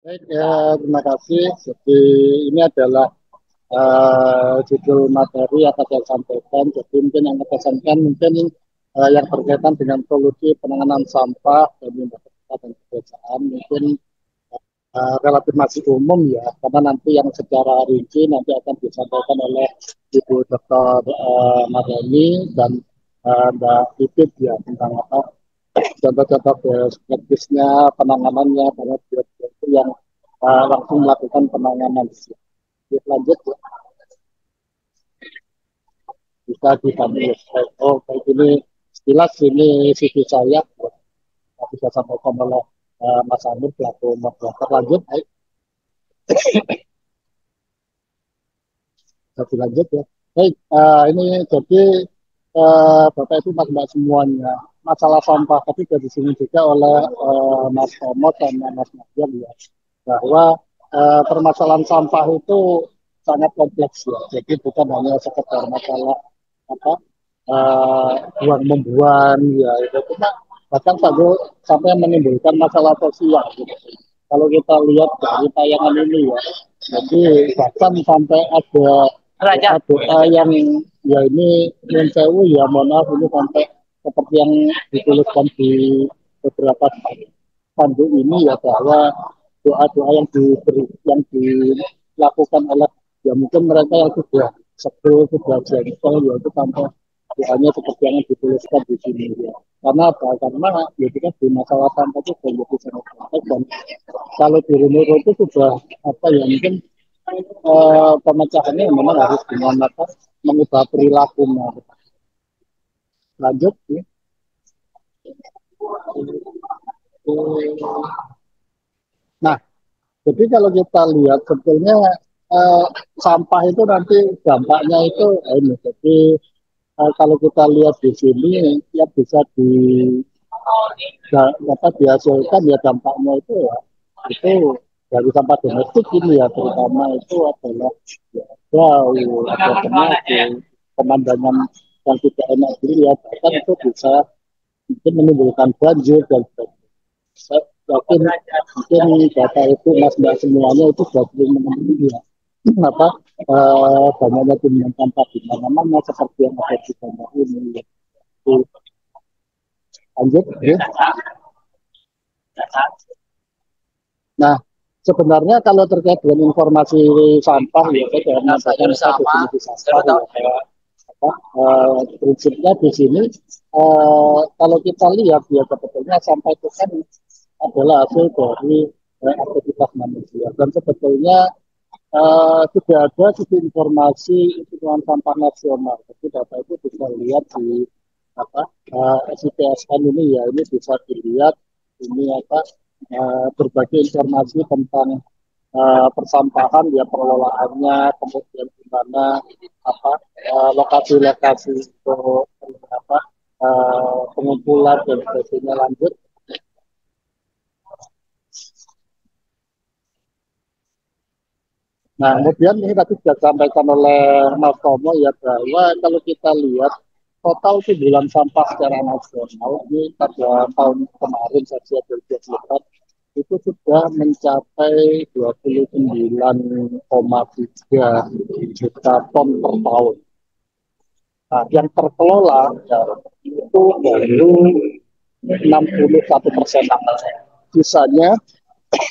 Baik, terima kasih. Jadi ini adalah judul materi yang akan saya sampaikan. Jadi mungkin yang saya sampaikan mungkin yang berkaitan dengan solusi penanganan sampah dan limbah kertas dan kebiasaan mungkin relatif masih umum ya, karena nanti yang secara rinci nanti akan disampaikan oleh Ibu Dr. Mardani dan Mbak Pipit ya tentang apa contoh-contoh praktisnya penanganannya karena dia itu yang langsung melakukan penanganan. Ya, lanjut ya, bisa dipanggil. Oh, kayak gini sekilas ini CV saya bisa sampaikan oleh Mas Amir pelaku moderator. Lanjut, baik, jadi lanjut ya. Baik, ini jadi Bapak Ibu Mas Mbak semuanya masalah sampah tapi dari sini juga oleh Mas Tomo dan Mas Mariam ya bahwa permasalahan sampah itu sangat kompleks ya. Jadi bukan hanya sekedar masalah apa buang membuang ya itu cuma bahkan sampai menimbulkan masalah sosial gitu. Kalau kita lihat dari tayangan ini ya, jadi bahkan sampai ada doa yang ya ini nyun sewu ya mohon maaf ini sampai seperti yang dituliskan di beberapa pandu ini ya bahwa doa-doa yang diberi yang dilakukan oleh ya mungkin mereka yang sudah sebel sudah jengkel ya itu sampai doanya seperti yang dituliskan di sini ya. Karena apa? Karena ya kita di masalah sampah itu menjadi sangat kompleks dan kalau di Runuro itu sudah apa ya mungkin pemecahannya memang harus dengan apa mengubah perilaku. Nah, lanjut ya. Nah, jadi kalau kita lihat sebetulnya eh, sampah itu nanti dampaknya itu ini. Jadi kalau kita lihat di sini ya bisa dapat dihasilkan ya dampaknya itu ya itu dari sampah domestik ini ya terutama itu adalah ya, bau, ada penyakit, pemandangan yang tidak enak dilihat bahkan itu bisa mungkin menimbulkan banjir dan saya yakin mungkin data itu mas mbak semuanya itu sudah belum memenuhi ya apa banyaknya timbunan sampah di mana-mana seperti yang ada di gambar ini. Itu lanjut ya. Nah, sebenarnya kalau terkait dengan informasi sampah ya saya tidak menyampaikan definisi sampah ya kayak apa prinsipnya di sini kalau kita lihat ya sebetulnya sampah itu kan adalah hasil dari aktivitas manusia dan sebetulnya sudah ada sisi informasi hitungan sampah nasional. Jadi data itu bisa lihat di apa SIPSN ini ya ini bisa dilihat ini apa berbagai informasi tentang persampahan ya pengelolaannya kemudian di mana apa lokasi-lokasi untuk apa pengumpulan dan sebagainya lanjut. Nah, kemudian ini tadi sudah disampaikan oleh Mas Tomo ya bahwa kalau kita lihat total timbulan sampah secara nasional ini pada tahun kemarin saja 2024 itu sudah mencapai 29,3 juta ton per tahun. Nah, yang terkelola ya, itu baru 61%. Sisanya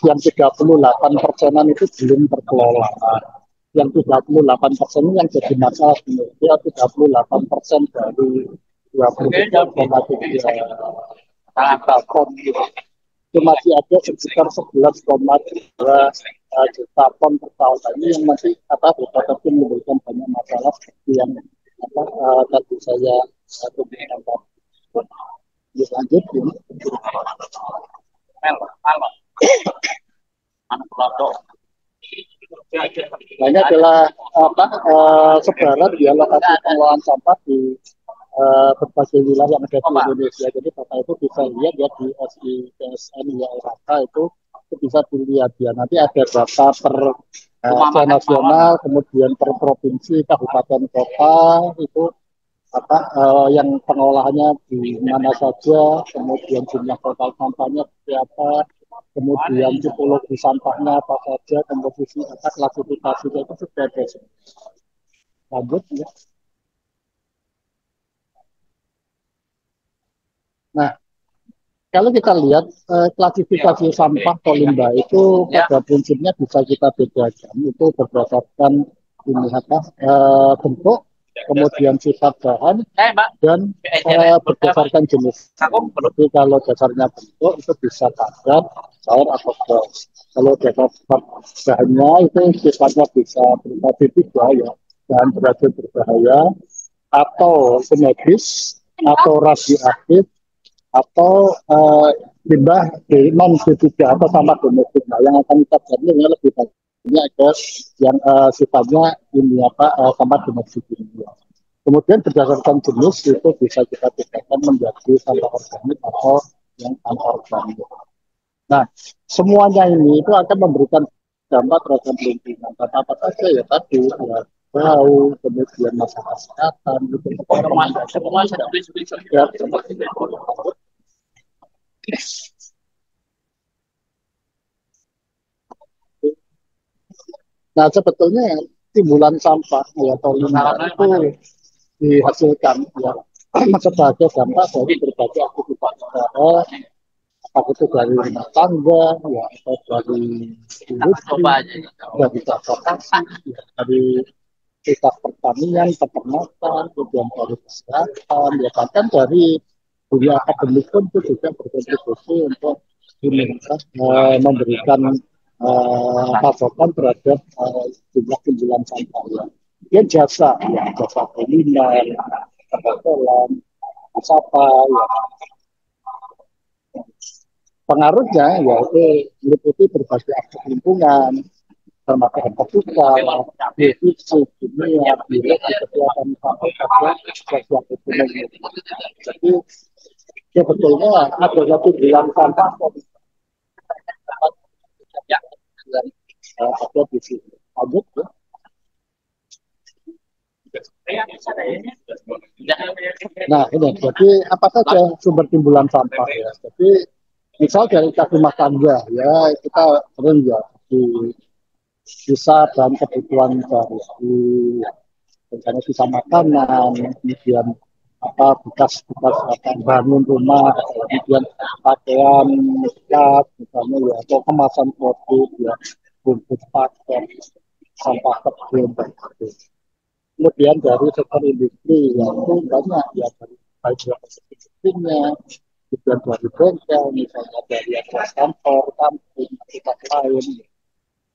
yang 38 persenan itu belum terkelola. Yang 38% ini yang jadi masalah ya 38% dari 23,3 juta ton gitu. Itu masih ada sekitar 11,2 juta ton per tahun. Nah, ini yang masih apa berpotensi menimbulkan banyak masalah seperti yang apa tadi saya tunjukkan tadi. Lanjut ini. Nah, ini adalah apa sebaran ya lokasi pengelolaan sampah di berbagai wilayah yang ada di Indonesia. Jadi Bapak itu bisa lihat ya di SIPSN ya RK itu bisa dilihat ya. Nanti ada data per nasional, kemudian per provinsi, kabupaten, kota itu apa yang pengolahannya di mana saja, kemudian jumlah total sampahnya seperti apa, kemudian tipologi sampahnya apa saja, komposisi apa, klasifikasinya itu sudah ada. Lanjut ya. Nah, kalau kita lihat klasifikasi sampah atau limbah itu pada prinsipnya bisa kita bedakan itu berdasarkan ini apa bentuk, kemudian sifat bahan dan berdasarkan jenis. Jadi kalau dasarnya bentuk itu bisa padat, cair atau gas. Kalau dasar bahannya itu sifatnya bisa berupa B3 ya, bahan beracun berbahaya atau medis atau radioaktif atau limbah di non B3 atau sampah domestik. Nah, yang akan kita cari lebih banyak ke yang sifatnya ini apa sampah domestik ini. Kemudian berdasarkan jenis itu bisa kita bedakan menjadi sampah organik atau yang anorganik. Nah, semuanya ini itu akan memberikan dampak terhadap lingkungan. Dan apa saja ya tadi ya bau, kemudian masalah kesehatan, itu semua ya, nah, sebetulnya timbulan sampah ya atau limbah itu dihasilkan ya sebagai dampak dari berbagai aktivitas negara, apakah itu dari rumah tangga ya atau dari industri, dari transportasi, ya, dari kita pertanian, peternakan, kemudian dari kesehatan, ya bahkan dari dunia akademik pun itu juga berkontribusi untuk ini, memberikan pasokan terhadap jumlah timbulan sampah ya. Dia jasa, ya jasa kuliner, perhotelan, wisata, ya. Pengaruhnya yaitu meliputi berbagai aspek lingkungan, termasuk terbuka, fisik, kimia, biologi, kesehatan, sampai pada sosial ekonomi. Jadi sebetulnya adanya tujuan sampah yang ada di sini. Lanjut ya. Nah, ini jadi apa saja sumber timbulan sampah ya. Jadi misal dari rumah tangga ya kita sering ya di bisa bahan kebutuhan sehari-hari, misalnya sisa makanan, kemudian apa bekas-bekas apa bangun rumah, kemudian pakaian, cat, misalnya ya atau kemasan produk ya, bungkus paket, sampah kecil, gitu. Kemudian dari sektor industri ya itu banyak ya dari baik dari industri-nya, kemudian dari bengkel, misalnya dari kantor, kampung, tempat lain.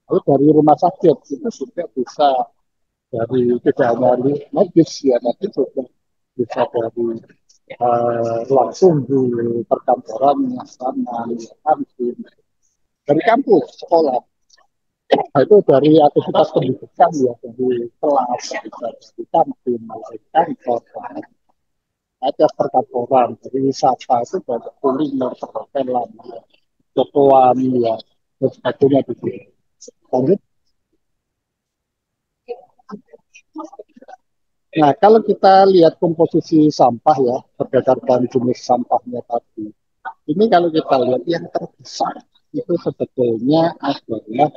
Lalu dari rumah sakit itu juga bisa dari tidak hanya medis ya, tapi juga bisa dari ruang tunggu, perkantoran, asrama, kantin, dari kampus, sekolah. Nah, itu dari aktivitas pendidikan ya, dari kelas, bisa dari kantin, dari kantor, ada perkantoran, dari wisata itu dari kuliner, perhotelan, tokoan, ya, dan sebagainya gitu. Lanjut. Nah, kalau kita lihat komposisi sampah ya, berdasarkan jenis sampahnya tadi, ini kalau kita lihat yang terbesar itu sebetulnya adalah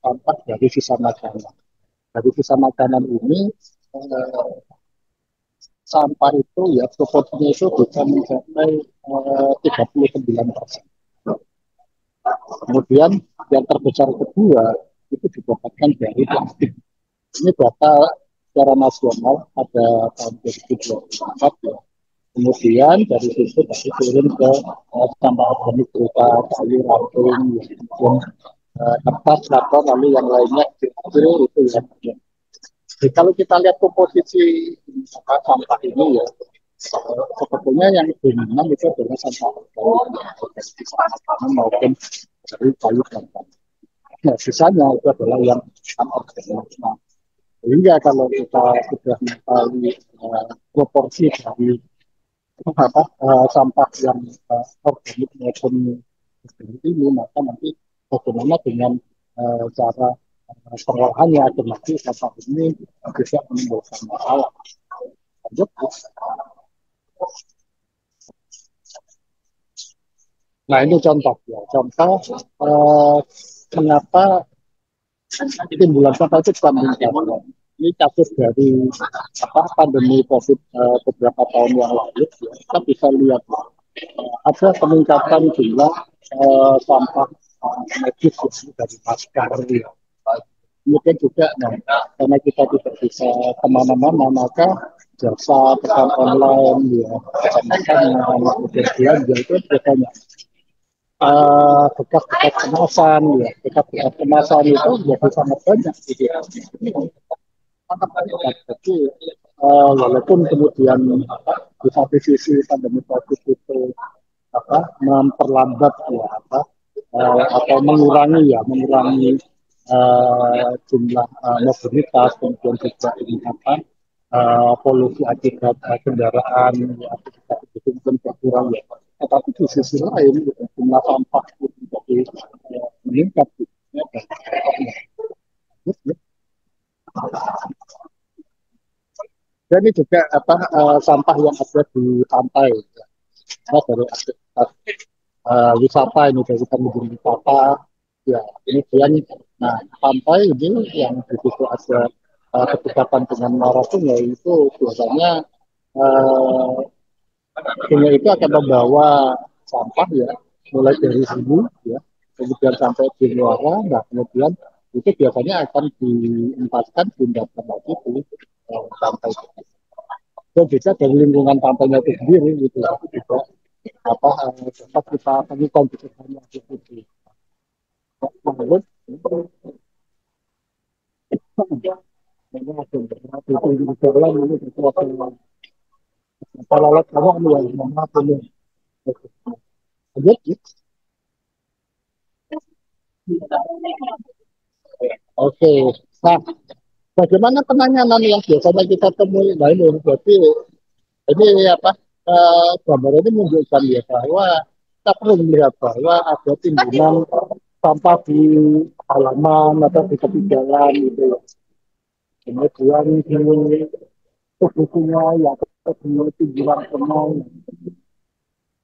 sampah dari sisa makanan. Dari sisa makanan ini, eh, sampah itu ya proporsinya itu bisa mencapai 39%. Kemudian yang terbesar kedua itu didapatkan dari plastik. Ini data secara nasional pada tahun 2024 ya. Kemudian dari situ tadi turun ke sampah organik berupa kayu, ranting, kemudian kertas, karton, lalu yang lainnya kecil itu ya. Jadi kalau kita lihat komposisi sampah ini ya, sebetulnya yang dominan itu adalah sampah organik maupun dari kayu dan tanah. Nah, sisanya itu adalah yang anorganik. Nah, sehingga kalau kita sudah mengetahui proporsi dari sampah yang organik maupun ini, maka nanti bagaimana dengan cara pengolahannya agar nanti sampah ini bisa menimbulkan masalah. Lanjut. Nah ini contoh ya, contoh eh, mengapa timbulan sampah itu bisa meningkat. Ini kasus dari pandemi COVID beberapa tahun yang lalu, ya, kita bisa lihat ada peningkatan jumlah sampah medis ya, dari masker ya. Kemudian juga, nah, karena kita tidak bisa kemana-mana, maka jasa pesan online, ya, pesan makanan, kemudian belanja itu biasanya bekas-bekas kemasan, ya, bekas-bekas kemasan itu jadi sangat banyak, gitu ya. Sangat banyak. Jadi, walaupun kemudian di satu sisi pandemi COVID itu memperlambat ya atau mengurangi jumlah mobilitas, kemudian juga ini polusi akibat kendaraan ya, akibat itu mungkin berkurang ya. Tetapi di sisi lain jumlah sampah itu menjadi meningkat gitu, ya. Dan ini juga sampah yang ada di pantai ya. Nah, dari aktivitas wisata ini dari pengunjung wisata ya kemudian nah pantai ini yang di situ ada berdekatan dengan muara sungai itu biasanya uh, sungai itu akan membawa sampah ya mulai dari hulu ya kemudian sampai di muara. Nah kemudian itu biasanya akan diempatkan pindahkan lagi di pantai dan juga dari lingkungan pantainya itu sendiri gitu ya juga dapat kita temukan di sekitarnya gitu. Menurut Oke, nah bagaimana penanganan yang biasanya kita temui? Nah ini berarti ini gambar ini menunjukkan ya bahwa kita perlu melihat bahwa ada timbunan sampah di halaman atau di tepi jalan gitu ya. Kemudian di tubuh sungai ya atau di timbunan sungai.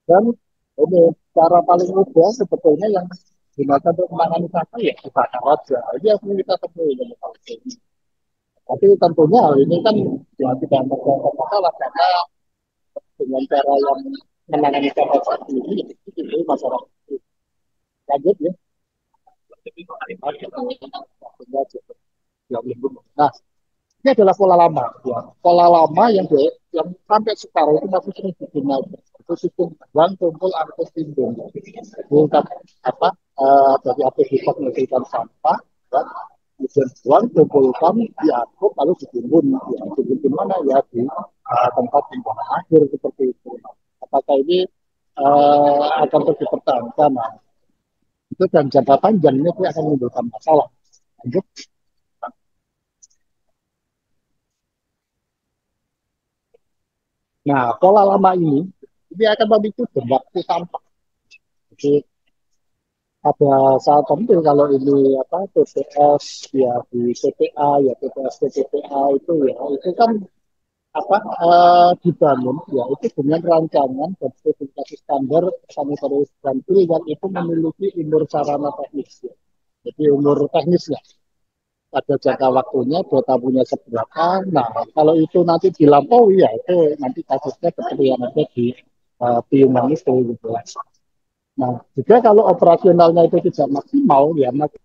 Dan ini cara paling mudah sebetulnya yang digunakan untuk menangani sampah ya dibakar aja. Ini yang perlu kita temui. Tapi tentunya hal ini kan ya tidak ada masalah karena dengan cara yang menangani sampah seperti ini itu masyarakat lanjut ya. Nah, ini adalah pola lama, ya. Pola lama yang sampai sekarang itu masih sering digunakan. Itu sistem buang tumpul angkut timbun. Bukan dari aktivitas menghasilkan sampah, dan kemudian buang tumpulkan diangkut lalu ditimbun. Ya, ditimbun di mana ya di tempat timbunan akhir seperti itu. Apakah ini akan terus dipertahankan? Nah, itu dan jangka panjang ini akan menimbulkan masalah. Lanjut. Nah, pola lama ini akan memicu berlaku sampah. Jadi ada saat tertentu kalau ini TPS ya di TPA ya TPS TPA itu ya itu kan dibangun ya itu dengan rancangan dan spesifikasi standar sanitary friendly yang itu memiliki umur sarana teknis ya. Jadi umur teknis ya pada jangka waktunya data punya seberapa. Nah kalau itu nanti dilampaui ya itu nanti kasusnya seperti yang ada di piungan itu gitu. Nah, juga kalau operasionalnya itu tidak maksimal, ya maka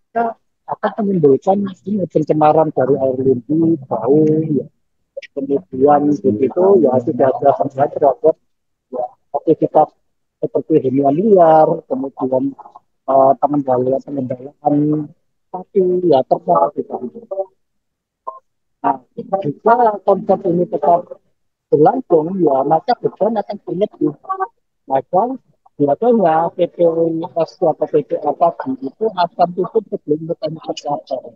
akan menimbulkan ini pencemaran dari air limbah, bau, ya. Kemudian begitu ya tidak ada sampai terhadap ya, aktivitas seperti hunian liar, kemudian pengendalian sapi, ya ternak gitu. Nah, jika konsep ini tetap berlangsung, ya maka beban akan berlebih. Maka biasanya PPS atau PP apa itu akan tutup sebelum bertemu tercapai.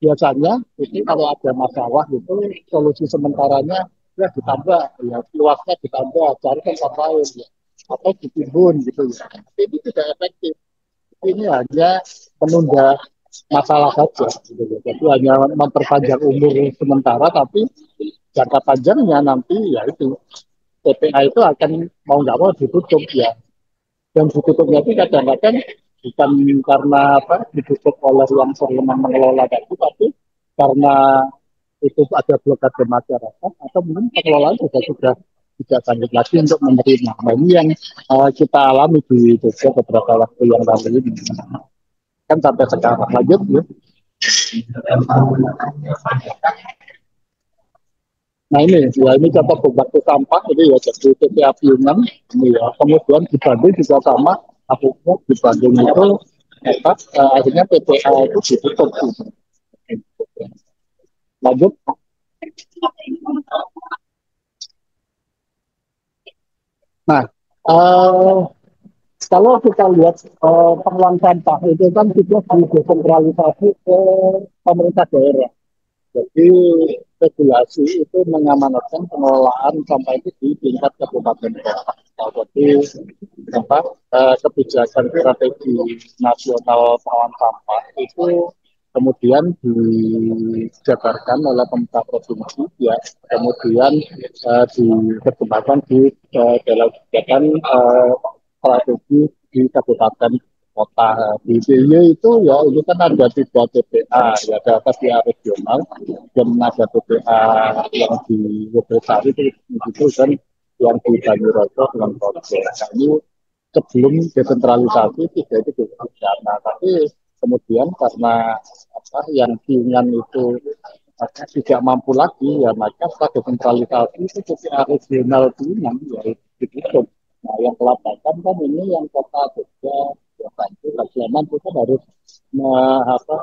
Biasanya itu kalau ada masalah itu solusi sementaranya ya ditambah ya luasnya ditambah cari tempat lain ya atau ditimbun gitu ya. Tapi itu tidak efektif. Ini hanya menunda masalah saja. Gitu. Jadi hanya memperpanjang umur sementara tapi jangka panjangnya nanti ya itu TPA itu akan mau nggak mau ditutup ya Dan ditutupnya itu kadang-kadang bukan karena apa ditutup oleh yang sering mengelola itu, tapi karena itu ada blokade masyarakat atau mungkin pengelolaan juga sudah tidak sanggup lagi untuk menerima. Nah ini yang kita alami di Jogja beberapa waktu yang lalu ini. Kan sampai sekarang lanjut ya. Nah ini contoh pembaku sampah ini ya jadi TPA Piungan ini ya. Kemudian di Bandung juga sama, akhirnya di Bandung itu apa, akhirnya TPA itu ditutup. Lanjut. Nah, uh, kalau kita lihat pengelolaan sampah itu kan juga didesentralisasi ke pemerintah daerah. Jadi regulasi itu mengamanatkan pengelolaan sampah itu di tingkat kabupaten kota. Jadi apa, kebijakan strategi nasional pengelolaan sampah itu kemudian dijabarkan oleh pemerintah provinsi ya, kemudian dikembangkan di dalam kebijakan strategi di kabupaten kota. Di DIY itu ya itu kan ada tiga TPA, ya ada TPA regional dan ada TPA yang di Wonosari itu dan yang di Banyurojo dengan Projo. Nah ini sebelum desentralisasi tiga itu berencana, tapi kemudian karena apa yang Piungan itu tidak mampu lagi ya maka setelah desentralisasi itu TPA regional Piungan ya ditutup. Nah yang kelabakan kan ini yang kota Jogja, Bantu, Sleman itu kan harus apa,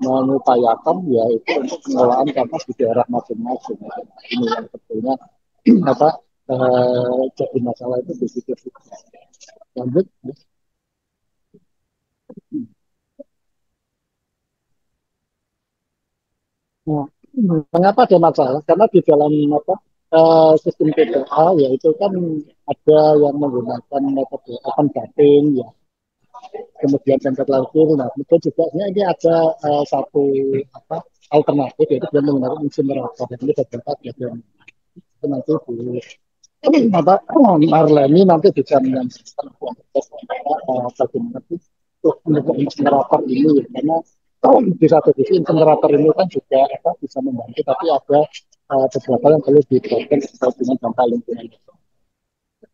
mengupayakan ya itu untuk pengelolaan sampah di daerah masing-masing. Ini yang sebetulnya apa, jadi masalah itu di situ. Lanjut. Nah, mengapa ada masalah? Karena di dalam apa, sistem PPA ya itu kan ada yang menggunakan metode open dating ya, kemudian tempat langsung. Nah, itu juga ini ada satu apa alternatif yaitu dia menggunakan insinerator. Ini beberapa yang itu nanti di apa Marleni nanti bisa menyampaikan bagaimana sih untuk insinerator ini ya. Karena di satu sisi insinerator ini kan juga apa, bisa membantu, tapi ada beberapa yang perlu diperhatikan terkait dengan dampak lingkungan.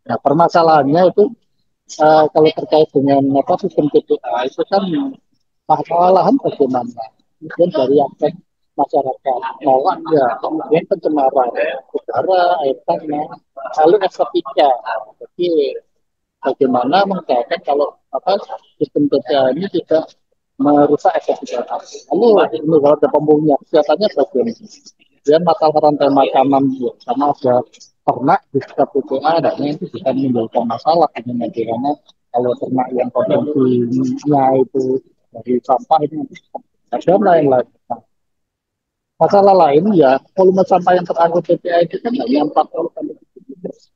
Nah, permasalahannya itu kalau terkait dengan apa sistem TPA itu kan masalah lahan bagaimana, kemudian dari aspek masyarakat lawan ya, kemudian pencemaran udara, air tanah, lalu estetika. Jadi bagaimana mengusahakan kalau apa sistem TPA ini tidak merusak estetika. Lalu ini kalau ada pembunuhnya kelihatannya bagian kemudian masalah rantai makanan ya, karena ada ternak di sekitar TPA dan itu bisa menimbulkan masalah dengan bagaimana kalau ternak yang konsumsinya itu dari sampah itu nanti ada lain-lain. Nah, masalah lain ya volume sampah yang terangkut TPA itu kan hanya 40 sampai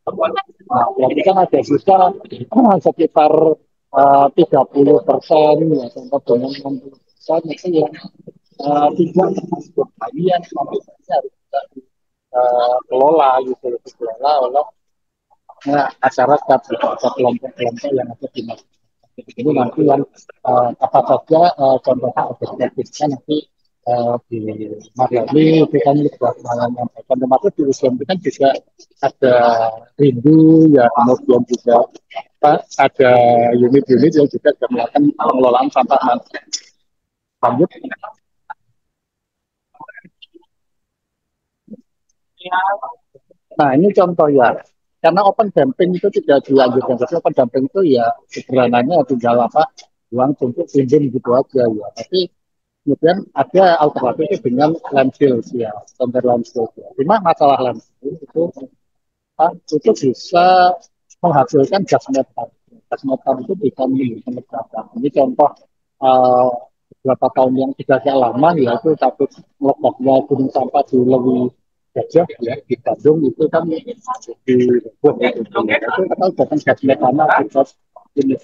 70%. Nah, berarti kan ada sisa sekitar 30% ya sampai dengan 60% itu yang tidak termasuk lagi yang nanti harus kita kelola gitu, dikelola oleh masyarakat atau kelompok-kelompok yang ada di masyarakat. Ini nanti yang apa saja contohnya objektifnya nanti di Mariani itu kan juga menyampaikan, termasuk di usia itu kan juga ada rindu ya, kemudian juga apa, ada unit-unit yang juga melakukan pengelolaan sampah nanti. Lanjut. Nah, ini contoh ya. Karena open damping itu tidak dilanjutkan. Tapi open damping itu ya sederhananya tinggal apa, uang untuk timbun gitu aja ya. Tapi kemudian ada alternatif dengan landfill ya, standar landfill. Ya. Cuma masalah landfill itu itu bisa menghasilkan gas metan. Gas metan itu bisa menimbulkan ledakan. Ini contoh uh, beberapa tahun yang tidak agak lama ya itu takut meledaknya gunung sampah di Lewi Gajah ya di Bandung itu kan di Lebong ya, itu kita udah kan gas metana akibat ini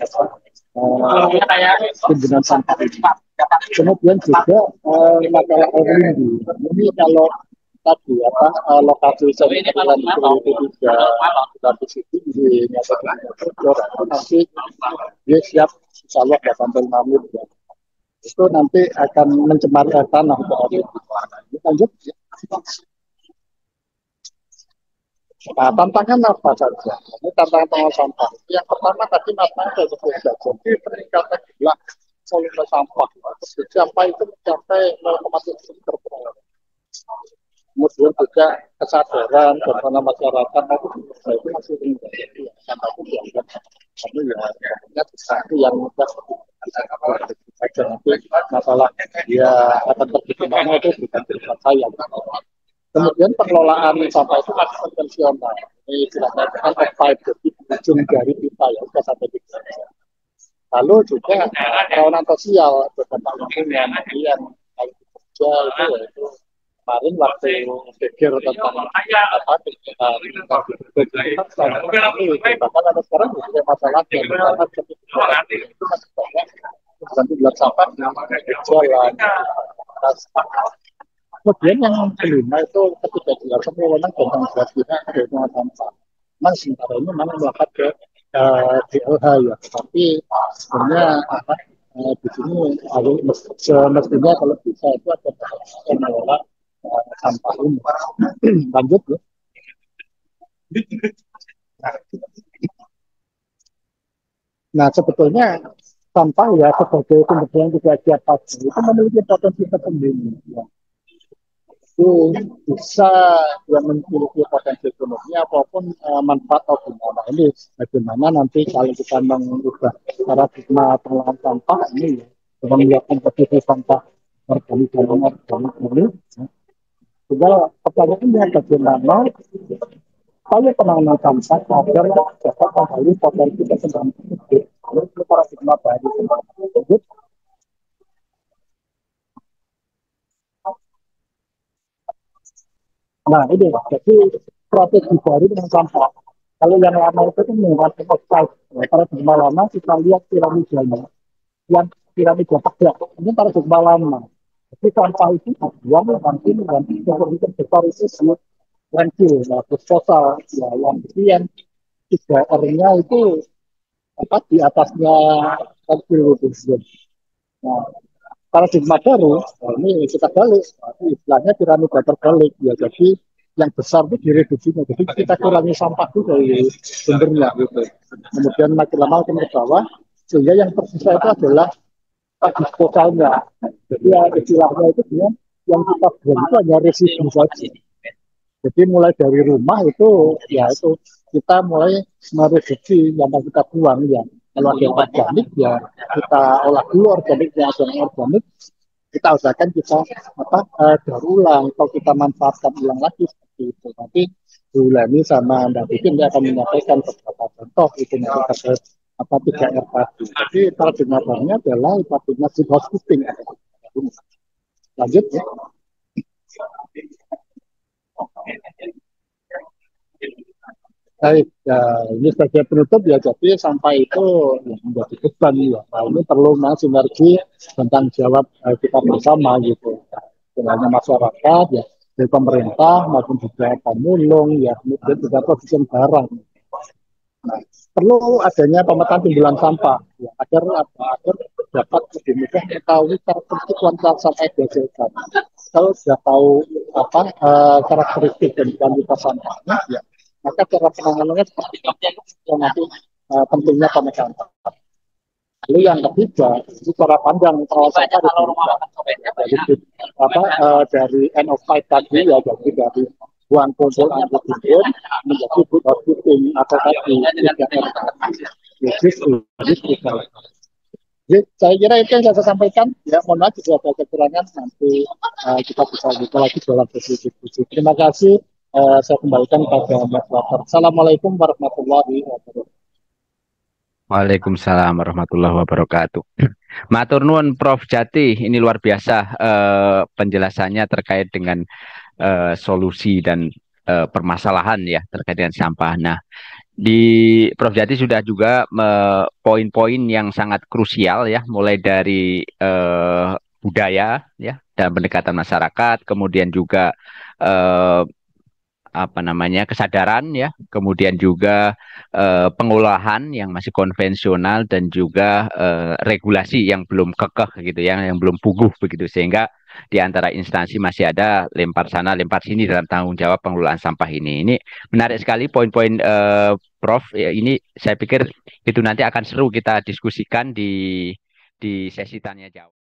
timbunan sampah ini. Kemudian juga masalah air lindi. Ini kalau tadi apa lokasi sentral itu tiga lapis itu dinyatakan bocor, nanti dia siap insya Allah 8 menit ya. Itu nanti akan mencemari tanah. Lanjut. Nah, tantangan apa saja? Ini tantangan pengelola sampah. Yang pertama tadi Mas Mangga saja. Jadi peningkatan jumlah volume sampah. Sampah itu mencapai 0,7 liter per hari. Kemudian juga kesadaran bagaimana masyarakat itu masih rendah. Sampah itu dianggap kami ya sesuatu yang mudah agar nanti masalah dia akan terjadi mana itu bukan cerita saya. Kemudian pengelolaan sampah itu masih konvensional. Ini dikatakan pipe, jadi ujung dari pipa ya, sudah sampai di sana. Lalu juga perawanan sosial beberapa lingkungan yang paling bekerja itu yaitu kemarin waktu pikir tentang apa bahkan ada sekarang juga masalah yang itu masih banyak nanti bulan sampah jalan. Kemudian yang kelima itu ketika dilakukan wewenang tentang pihak perhitungan sampah. Memang sementara ini memang melakukan ke DLH ya, tapi sebenarnya apa di sini semestinya kalau bisa itu ada mengelola sampah ini. Lanjut ya. Nah sebetulnya sampah ya sebagai sumber yang tidak siap itu memiliki potensi tersendiri. Ya. Itu bisa yang memiliki potensi ekonomi apapun manfaat atau gimana. Ini bagaimana nanti kalau kita mengubah paradigma pengelolaan sampah ini dengan melihat posisi sampah organik dan non-organik ini. Juga pertanyaannya bagaimana upaya penanganan sampah agar dapat kembali potensi kesempatan tersebut. Lalu paradigma baru tersebut. Nah ini, jadi strategi baru dengan sampah. Kalau yang lama itu kan menggunakan oxide. Paradigma lama kita lihat piramidanya. Yang piramida tegak, ini paradigma lama. Jadi sampah itu buang nanti yang besar itu semua landfill, nah disposal, ya yang kemudian 3R-nya itu apa di atasnya landfill itu. Nah, paradigma baru, nah ini kita balik, istilahnya piramida terbalik ya. Jadi yang besar itu direduksinya, jadi kita kurangi sampah itu dari sumbernya gitu. Kemudian makin lama makin ke bawah, sehingga yang tersisa itu adalah disposalnya. Jadi ya, istilahnya itu dia yang kita buang itu hanya residu saja. Jadi mulai dari rumah itu ya itu kita mulai mereduksi yang kita buang ya. Kalau ada yang organik ya kita olah dulu organiknya, ada yang organik kita usahakan kita daur ulang atau kita manfaatkan ulang lagi seperti itu. Nanti Bu Lani sama Mbak Bikin dia akan menyampaikan beberapa contoh itu nanti apa 3R tadi. Jadi paradigma barunya adalah paradigma housekeeping. Lanjut ya. Baik, ya, ini sebagai penutup ya, jadi sampah itu ya, menjadi beban ya. Nah, ini perlu sinergi tentang jawab kita bersama gitu. Dengan masyarakat ya, dari pemerintah maupun juga pemulung ya, kemudian juga produsen barang. Nah, perlu adanya pemetaan timbulan sampah ya, agar dapat lebih mudah mengetahui karakteristik kuantitas sampah yang dihasilkan. Kalau sudah tahu karakteristik dan kuantitas sampahnya, ya, maka cara penanganannya seperti apa yang nanti pentingnya pemetaan sampah. Lalu yang ketiga, secara panjang pengawasan dari end of life tadi ya, jadi dari buang kumpul angkut hidup menjadi good housekeeping atau tadi 3R. Jadi saya kira itu yang saya sampaikan. Ya, mohon maaf jika ada kekurangan, nanti kita bisa buka lagi dalam sesi diskusi. Terima kasih. Saya kembalikan kepada Mas Wafer. Assalamualaikum warahmatullahi wabarakatuh. Waalaikumsalam warahmatullahi wabarakatuh. Matur nuwun Prof Jati, ini luar biasa penjelasannya terkait dengan solusi dan permasalahan ya terkait dengan sampah. Nah, di Prof Jati sudah juga poin-poin yang sangat krusial ya, mulai dari budaya ya, dalam pendekatan masyarakat, kemudian juga eh, kesadaran ya, kemudian juga pengolahan yang masih konvensional dan juga regulasi yang belum kekeh gitu ya, yang belum puguh begitu, sehingga di antara instansi masih ada lempar sana lempar sini dalam tanggung jawab pengelolaan sampah ini. Ini menarik sekali poin-poin Prof. Ya, ini saya pikir itu nanti akan seru kita diskusikan di sesi tanya jawab.